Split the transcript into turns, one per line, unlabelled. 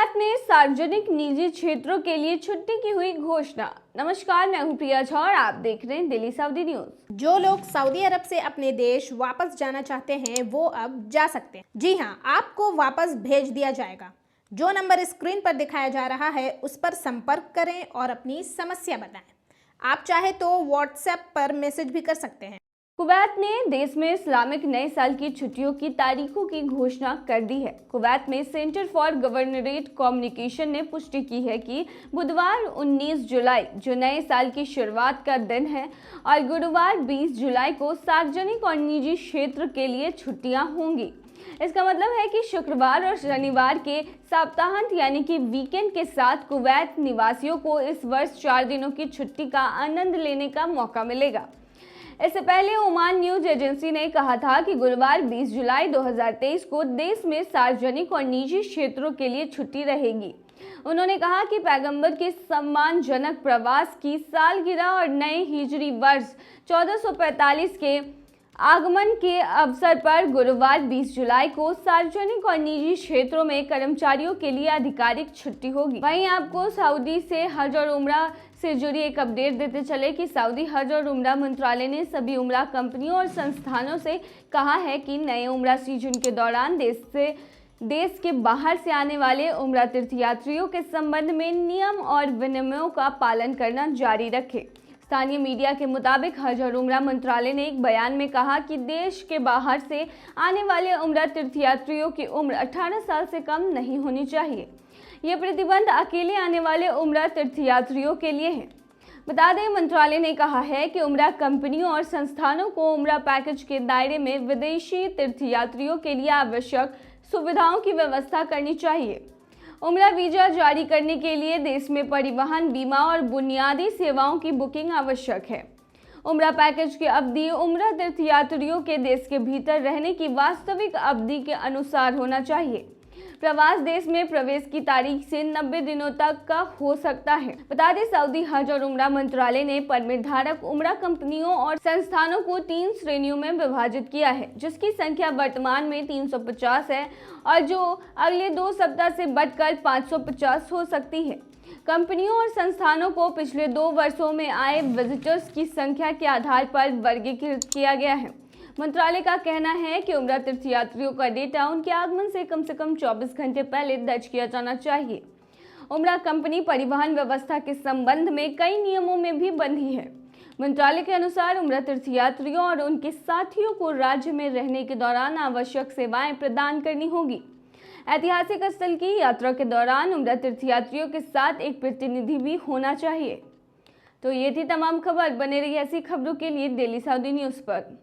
Kuwait में सार्वजनिक निजी क्षेत्रों के लिए छुट्टी की हुई घोषणा। नमस्कार, मैं हूं प्रिया झा और आप देख रहे हैं दिल्ली सऊदी न्यूज।
जो लोग सऊदी अरब से अपने देश वापस जाना चाहते हैं वो अब जा सकते हैं। जी हां, आपको वापस भेज दिया जाएगा। जो नंबर स्क्रीन पर दिखाया जा रहा है उस पर संपर्क करें और अपनी समस्या बताएं। आप चाहे तो व्हाट्सएप पर मैसेज भी कर सकते हैं।
कुवैत ने देश में इस्लामिक नए साल की छुट्टियों की तारीखों की घोषणा कर दी है। कुवैत में सेंटर फॉर गवर्नरेट कम्युनिकेशन ने पुष्टि की है कि बुधवार 19 जुलाई जो नए साल की शुरुआत का दिन है और गुरुवार 20 जुलाई को सार्वजनिक और निजी क्षेत्र के लिए छुट्टियां होंगी। इसका मतलब है कि शुक्रवार और शनिवार के सप्ताहांत यानी कि वीकेंड के साथ कुवैत निवासियों को इस वर्ष 4 दिनों की छुट्टी का आनंद लेने का मौका मिलेगा। इससे पहले ओमान न्यूज एजेंसी ने कहा था कि गुरुवार 20 जुलाई 2023 को देश में सार्वजनिक और निजी क्षेत्रों के लिए छुट्टी रहेगी। उन्होंने कहा कि पैगंबर के सम्मानजनक प्रवास की सालगिरह और नए हिजरी वर्ष 1445 के आगमन के अवसर पर गुरुवार 20 जुलाई को सार्वजनिक और निजी क्षेत्रों में कर्मचारियों के लिए आधिकारिक छुट्टी होगी। वहीं आपको सऊदी से हज और उम्रा से जुड़ी एक अपडेट देते चले कि सऊदी हज और उम्रा मंत्रालय ने सभी उम्रा कंपनियों और संस्थानों से कहा है कि नए उम्रा सीजन के दौरान देश के बाहर से आने वाले उम्रा तीर्थयात्रियों के संबंध में नियम और विनियमों का पालन करना जारी रखे। स्थानीय मीडिया के मुताबिक हज और उम्रा मंत्रालय ने एक बयान में कहा कि देश के बाहर से आने वाले उम्रा तीर्थयात्रियों की उम्र 18 साल से कम नहीं होनी चाहिए। यह प्रतिबंध अकेले आने वाले उम्रा तीर्थयात्रियों के लिए है। बता दें, मंत्रालय ने कहा है कि उम्रा कंपनियों और संस्थानों को उम्रा पैकेज के दायरे में विदेशी तीर्थयात्रियों के लिए आवश्यक सुविधाओं की व्यवस्था करनी चाहिए। उम्रा वीजा जारी करने के लिए देश में परिवहन, बीमा और बुनियादी सेवाओं की बुकिंग आवश्यक है। उम्रा पैकेज की अवधि उम्रा तीर्थयात्रियों के देश के भीतर रहने की वास्तविक अवधि के अनुसार होना चाहिए। प्रवास देश में प्रवेश की तारीख से 90 दिनों तक का हो सकता है। बता दें, सऊदी हज और उम्रा मंत्रालय ने परमिट धारक उम्रा कंपनियों और संस्थानों को 3 श्रेणियों में विभाजित किया है, जिसकी संख्या वर्तमान में 350 है और जो अगले 2 सप्ताह से बढ़कर 550 हो सकती है। कंपनियों और संस्थानों को पिछले 2 वर्षों में आए विजिटर्स की संख्या के आधार पर वर्गीकृत किया गया है। मंत्रालय का कहना है कि उम्रा तीर्थयात्रियों का डेटा उनके आगमन से कम 24 घंटे पहले दर्ज किया जाना चाहिए। उम्रा कंपनी परिवहन व्यवस्था के संबंध में कई नियमों में भी बंधी है। मंत्रालय के अनुसार उम्रा तीर्थयात्रियों और उनके साथियों को राज्य में रहने के दौरान आवश्यक सेवाएं प्रदान करनी होगी। ऐतिहासिक स्थल की यात्रा के दौरान उम्रा तीर्थयात्रियों के साथ एक प्रतिनिधि भी होना चाहिए। तो ये थी तमाम खबर। बने रही ऐसी खबरों के लिए दिल्ली सऊदी न्यूज पर।